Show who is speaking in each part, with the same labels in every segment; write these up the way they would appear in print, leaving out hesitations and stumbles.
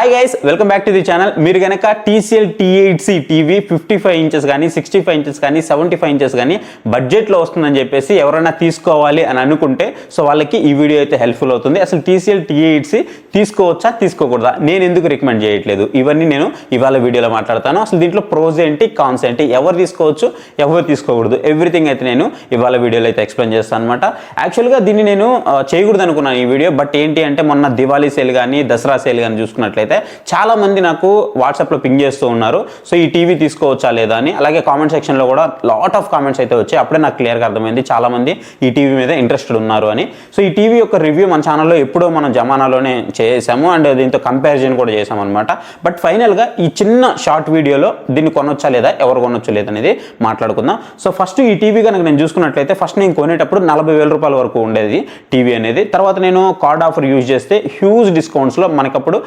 Speaker 1: Hi guys, welcome back to the channel. మీరు కనుక TCL T8C TV 55 inches కానీ 65 inches కానీ 75 ఇంచెస్ కానీ బడ్జెట్లో వస్తుందని చెప్పేసి ఎవరైనా తీసుకోవాలి అని అనుకుంటే సో వాళ్ళకి ఈ వీడియో అయితే హెల్ప్ఫుల్ అవుతుంది. అసలు TCL T8C తీసుకోవచ్చా తీసుకోకూడదా, నేను ఎందుకు రికమెండ్ చేయట్లేదు, ఇవన్నీ నేను ఇవాళ వీడియోలో మాట్లాడతాను. అసలు దీంట్లో ప్రోస్ ఏంటి, కాన్స్ ఏంటి, ఎవరు తీసుకోవచ్చు ఎవరు తీసుకోకూడదు, ఎవ్రీథింగ్ అయితే నేను ఇవాళ వీడియోలో అయితే ఎక్స్ప్లెయిన్ చేస్తాను అనమాట. యాక్చువల్గా దీన్ని నేను చేయకూడదు అనుకున్నాను ఈ వీడియో, బట్ ఏంటి అంటే మొన్న దివాళీ సేల్ కానీ దసరా సేల్ కానీ చూసుకున్నట్లయితే చాలా మంది నాకు వాట్సాప్లో పింగ్ చేస్తూ ఉన్నారు. సో ఈ టీవీ తీసుకోవచ్చా లేదా అని. అలాగే కామెంట్ సెక్షన్లో కూడా లాట్ ఆఫ్ కామెంట్స్ అయితే వచ్చాయి. అప్పుడే నాకు క్లియర్గా అర్థమైంది చాలా మంది ఈ టీవీ మీద ఇంట్రెస్టెడ్ ఉన్నారు అని. సో ఈ టీవీ యొక్క రివ్యూ మన ఛానల్లో ఎప్పుడో మనం జమానాలోనే చేసాము అండ్ దీంతో కంపారిజన్ కూడా చేసాం అనమాట. బట్ ఫైనల్గా ఈ చిన్న షార్ట్ వీడియోలో దీన్ని కొనొచ్చా లేదా, ఎవరు కొనొచ్చా లేదా అనేది మాట్లాడుకుందాం. సో ఫస్ట్ ఈ టీవీ కనుక నేను చూసుకున్నట్లయితే ఫస్ట్ నేను కొనేటప్పుడు 40,000 రూపాయల వరకు ఉండేది టీవీ అనేది. తర్వాత నేను కార్డ్ ఆఫర్ యూజ్ చేస్తే హ్యూజ్ డిస్కౌంట్స్లో మనకప్పుడు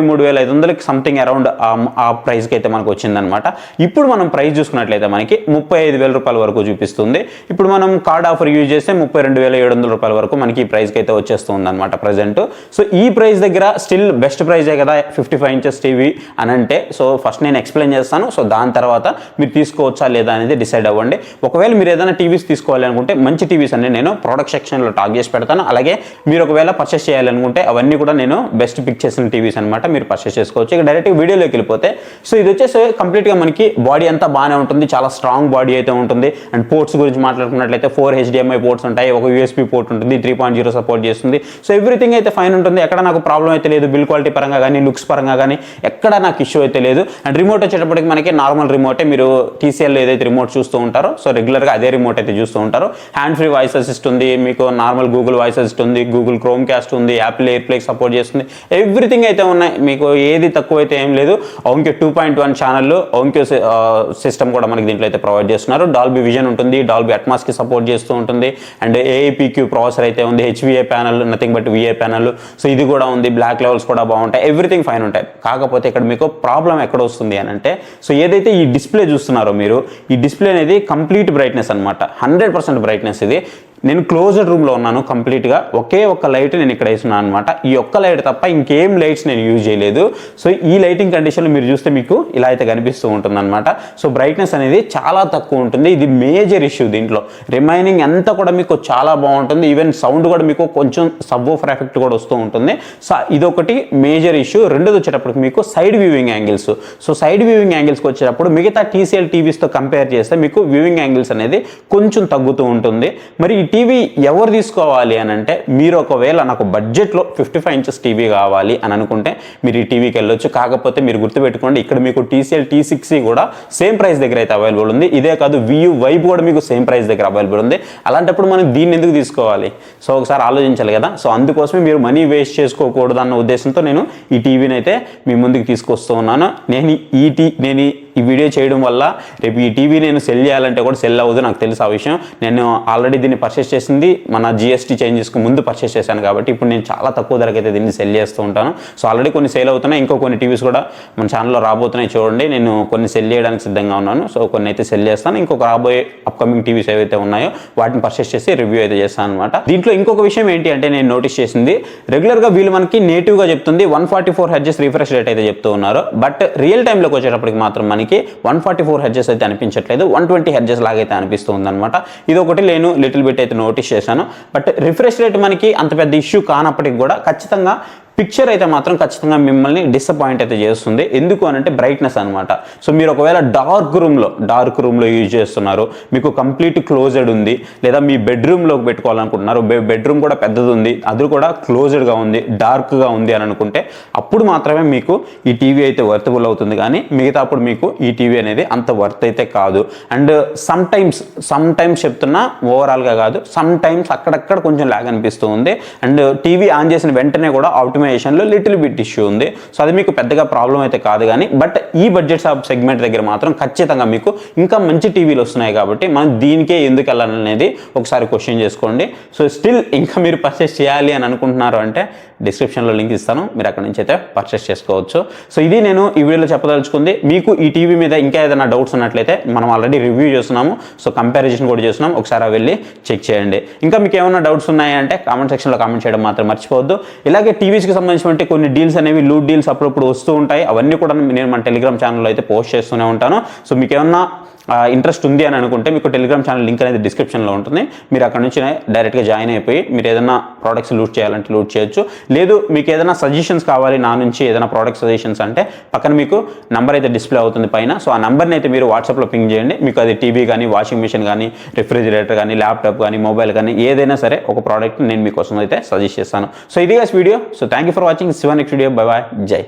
Speaker 1: 33,500కి సంథింగ్ అరౌండ్ ఆ ప్రైస్కి అయితే మనకు వచ్చిందనమాట. ఇప్పుడు మనం ప్రైస్ చూసుకున్నట్లయితే మనకి 35,000 రూపాయల వరకు చూపిస్తుంది. ఇప్పుడు మనం కార్డ్ ఆఫర్ యూజ్ చేస్తే 32,700 రూపాయల వరకు మనకి ఈ ప్రైస్కి అయితే వచ్చేస్తుంది అనమాట ప్రజెంట్. సో ఈ ప్రైస్ దగ్గర స్టిల్ బెస్ట్ ప్రైజే కదా 55 ఇంచెస్ టీవీ అని అంటే. సో ఫస్ట్ నేను ఎక్స్ప్లెయిన్ చేస్తాను. సో దాని తర్వాత మీరు తీసుకోవచ్చా లేదా అనేది డిసైడ్ అవ్వండి. ఒకవేళ మీరు ఏదైనా టీవీస్ తీసుకోవాలి అనుకుంటే మంచి టీవీస్ అన్ని నేను ప్రోడక్ట్ సెక్షన్లో టాక్ చేసి పెడతాను. అలాగే మీరు ఒకవేళ పర్చేస్ చేయాలనుకుంటే అవన్నీ కూడా నేను బెస్ట్ పిక్ చేసిన టీవీస్ అనమాట, మీరు పర్చేస్ చేసుకోవచ్చు. ఇక డైరెక్ట్ వీడియోలోకి వెళ్ళిపోతే సో ఇది వచ్చేసి కంప్లీట్గా మనకి బాడీ అంతా బాగానే ఉంటుంది, చాలా స్ట్రాంగ్ బాడీ అయితే ఉంటుంది. అండ్ పోర్ట్స్ గురించి మాట్లాడుకున్నట్లయితే 4 HDMI పోర్ట్స్ ఉంటాయి, ఒక USB పోర్ట్ ఉంటుంది, 3.0 సపోర్ట్ చేస్తుంది. సో ఎవ్రీథింగ్ అయితే ఫైన్ ఉంటుంది, ఎక్కడ నాకు ప్రాబ్లం అయితే లేదు. బిల్ క్వాలిటీ పరంగా కానీ లుక్స్ పరంగా కానీ ఎక్కడ నాకు ఇష్యూ అయితే లేదు. అండ్ రిమోట్ వచ్చేటప్పటికి మనకి నార్మల్ రిమోటే, మీరు TCL ఏదైతే రిమోట్ చూస్తూ ఉంటారో సో రెగ్యులర్గా అదే రిమోట్ అయితే చూస్తూ ఉంటారో. హ్యాండ్ ఫ్రీ వాయిస్ అసిస్ట్ ఉంది, మీకు నార్మల్ గూగుల్ వాయిస్ అసిస్ట్ ఉంది, గూగుల్ క్రోమ్ క్యాస్ట్ ఉంది, యాపిల్ ఎయిర్ ప్లే సపోర్ట్ చేస్తుంది. ఎవ్రీథింగ్ అయితే ఉన్నాయి, మీకు ఏది తక్కువ అయితే ఏం లేదు. ఓంక్యూ 2.1 ఛానల్ ఓంక్యూ సిస్టమ్ కూడా మనకి దీంట్లో అయితే ప్రొవైడ్ చేస్తున్నారు. డాల్బీ విజన్ ఉంటుంది, డాల్బీ అట్మాస్కి సపోర్ట్ చేస్తూ ఉంటుంది. అండ్ AAPQ ప్రాసెసర్ అయితే ఉంది, HVA panel, nothing but VA panel. So ఇది కూడా ఉంది, బ్లాక్ లెవెల్స్ కూడా బాగుంటాయి, ఎవ్రీథింగ్ ఫైన్ ఉంటాయి. కాకపోతే ఇక్కడ మీకు ప్రాబ్లం ఎక్కడ వస్తుంది అని అంటే సో ఏదైతే ఈ డిస్ప్లే చూస్తున్నారో మీరు, ఈ డిస్ప్లే అనేది కంప్లీట్ బ్రైట్నెస్ అనమాట, 100% బ్రైట్నెస్. ఇది నేను క్లోజ్డ్ రూమ్లో ఉన్నాను, కంప్లీట్గా ఒకే ఒక్క లైట్ నేను ఇక్కడ వేస్తున్నాను అనమాట. ఈ ఒక్క లైట్ తప్ప ఇంకేం లైట్స్ నేను యూజ్ చేయలేదు. సో ఈ లైటింగ్ కండిషన్లో మీరు చూస్తే మీకు ఇలా అయితే కనిపిస్తూ ఉంటుంది అనమాట. సో బ్రైట్నెస్ అనేది చాలా తక్కువ ఉంటుంది, ఇది మేజర్ ఇష్యూ దీంట్లో. రిమైనింగ్ అంతా కూడా మీకు చాలా బాగుంటుంది, ఈవెన్ సౌండ్ కూడా మీకు కొంచెం సబ్వూఫర్ ఎఫెక్ట్ కూడా వస్తూ ఉంటుంది. సో ఇదొకటి మేజర్ ఇష్యూ. రెండోది వచ్చేటప్పుడు మీకు side viewing angles. So side viewing యాంగిల్స్కి వచ్చేటప్పుడు మిగతా TCL టీవీస్తో కంపేర్ చేస్తే మీకు వ్యూవింగ్ యాంగిల్స్ అనేది కొంచెం తగ్గుతూ ఉంటుంది. మరి ఈ టీవీ ఎవరు తీసుకోవాలి అని అంటే మీరు ఒకవేళ నాకు బడ్జెట్లో 55 ఇంచెస్ టీవీ కావాలి అని అనుకుంటే మీరు ఈ టీవీకి వెళ్ళొచ్చు. కాకపోతే మీరు గుర్తుపెట్టుకోండి, ఇక్కడ మీకు TCL T6C కూడా సేమ్ ప్రైస్ దగ్గర అయితే అవైలబుల్ ఉంది. ఇదే కాదు VU వైపు కూడా మీకు సేమ్ ప్రైస్ దగ్గర అవైలబుల్ ఉంది. అలాంటప్పుడు మనం దీన్ని ఎందుకు తీసుకోవాలి? సో ఒకసారి ఆలోచించాలి కదా. సో అందుకోసమే మీరు మనీ వేస్ట్ చేసుకోకూడదు అన్న ఉద్దేశంతో నేను ఈ టీవీని అయితే మీ ముందుకు తీసుకొస్తూ ఉన్నాను. నేను ఈ వీడియో చేయడం వల్ల రేపు ఈ టీవీ నేను సెల్ చేయాలంటే కూడా సెల్ అవ్వదు, నాకు తెలుసు ఆ విషయం. నేను ఆల్రెడీ దీన్ని పర్చేస్ చేసింది మన GST చేంజెస్కి ముందు పర్చేస్ చేశాను కాబట్టి ఇప్పుడు నేను చాలా తక్కువ ధరకి అయితే దీన్ని సెల్ చేస్తూ ఉంటాను. సో ఆల్రెడీ కొన్ని సేల్ అవుతున్నాయి, ఇంకో కొన్ని టీవీస్ కూడా మన ఛానల్లో రాబోతున్నాయి. చూడండి, నేను కొన్ని సెల్ చేయడానికి సిద్ధంగా ఉన్నాను. సో కొన్ని అయితే సెల్ చేస్తాను, ఇంకొక రాబోయే అప్కమింగ్ టీవీస్ ఏవైతే ఉన్నాయో వాటిని పర్చేస్ చేసి రివ్యూ అయితే చేస్తాను అనమాట. దీంట్లో ఇంకొక విషయం ఏంటి అంటే నేను నోటీస్ చేసింది, రెగ్యులర్గా వీళ్ళు మనకి నేటివ్గా చెప్తుంది 144 Hz రిఫ్రెష్ రేట్ అయితే చెప్తూ ఉన్నారు. బట్ రియల్ టైంలోకి వచ్చేటప్పటికి మాత్రం మనకి 144 Hz అయితే అనిపించట్లేదు, 120 Hz లాగైతే అనిపిస్తుంది అనమాట. ఇది ఒకటి నేను లిటిల్ బిట్ అయితే నోటీస్ చేశాను. బట్ రిఫ్రెష్ రేట్ మనకి అంత పెద్ద ఇష్యూ కానప్పటికి కూడా ఖచ్చితంగా పిక్చర్ అయితే మాత్రం ఖచ్చితంగా మిమ్మల్ని డిసప్పాయింట్ అయితే చేస్తుంది. ఎందుకు అనంటే బ్రైట్నెస్ అనమాట. సో మీరు ఒకవేళ డార్క్ రూమ్లో యూజ్ చేస్తున్నారు, మీకు కంప్లీట్ క్లోజ్డ్ ఉంది, లేదా మీ బెడ్రూమ్లోకి పెట్టుకోవాలనుకుంటున్నారు, బెడ్రూమ్ కూడా పెద్దది ఉంది, అది కూడా క్లోజ్డ్గా ఉంది, డార్క్గా ఉంది అని అనుకుంటే అప్పుడు మాత్రమే మీకు ఈ టీవీ అయితే వర్తబుల్ అవుతుంది. కానీ మిగతా అప్పుడు మీకు ఈ టీవీ అనేది అంత వర్త్ అయితే కాదు. అండ్ సమ్ టైమ్స్ చెప్తున్నా, ఓవరాల్గా కాదు, సమ్ టైమ్స్ అక్కడక్కడ కొంచెం లాగ్ అనిపిస్తూ ఉంది. అండ్ టీవీ ఆన్ చేసిన వెంటనే కూడా ఆటోమేషన్లో లిటిల్ బిట్ ఇష్యూ ఉంది. సో అది మీకు పెద్దగా ప్రాబ్లం అయితే కాదు. కానీ బట్ ఈ బడ్జెట్ సెగ్మెంట్ దగ్గర మాత్రం ఖచ్చితంగా మీకు ఇంకా మంచి టీవీలు వస్తున్నాయి కాబట్టి మనం దీనికే ఎందుకు వెళ్ళాలనేది ఒకసారి క్వశ్చన్ చేసుకోండి. సో స్టిల్ ఇంకా మీరు పర్చేస్ చేయాలి అని అనుకుంటున్నారు అంటే డిస్క్రిప్షన్లో లింక్ ఇస్తాను, మీరు అక్కడ నుంచి అయితే పర్చేస్ చేసుకోవచ్చు. సో ఇది నేను ఈ వీడియోలో చెప్పదలుచుకుంది. మీకు ఈ టీవీ మీద ఇంకా ఏదైనా డౌట్స్ ఉన్నట్లయితే మనం ఆల్రెడీ రివ్యూ చేస్తున్నాము, సో కంపారిజన్ కూడా చేస్తున్నాం, ఒకసారి వెళ్ళి చెక్ చేయండి. ఇంకా మీకు ఏమైనా డౌట్స్ ఉన్నాయంటే కామెంట్ సెక్షన్లో కామెంట్ చేయడం మాత్రం మర్చిపోవద్దు. ఇలాగే టీవీస్కి సంబంధించినటువంటి కొన్ని డీల్స్ అనేవి లూట్ డీల్స్ అప్పుడప్పుడు వస్తూ ఉంటాయి, అవన్నీ కూడా నేను మన టెలిగ్రామ్ ఛానల్లో అయితే పోస్ట్ చేస్తూనే ఉంటాను. సో మీకు ఏమన్నా ఇంట్రెస్ట్ ఉంది అని అనుకుంటే మీకు టెలిగ్రామ్ ఛానల్ లింక్ అనేది డిస్క్రిప్షన్లో ఉంటుంది, మీరు అక్కడ నుంచి డైరెక్ట్గా జాయిన్ అయిపోయి మీరు ఏదైనా ప్రోడక్ట్స్ లూట్ చేయాలంటే లూట్ చేయొచ్చు. లేదు మీకు ఏదైనా సజెషన్స్ కావాలి నా నుంచి, ఏదైనా ప్రోడక్ట్ సజెషన్స్ అంటే పక్కన మీకు నంబర్ అయితే డిస్ప్లే అవుతుంది పైన, సో ఆ నెంబర్ని అయితే మీరు వాట్సాప్లో పింగ్ చేయండి. మీకు అది టీవీ కానీ, వాషింగ్ మిషన్ కానీ, రిఫ్రిజిరేటర్ కానీ, ల్యాప్టాప్ కానీ, మొబైల్ కానీ ఏదైనా సరే ఒక ప్రోడక్ట్ నేను మీకోసం అయితే సజెస్ట్ చేస్తాను. సో ఇది video. So thank you for watching. శివ నెక్స్ట్ వీడియో. Bye bye. జై.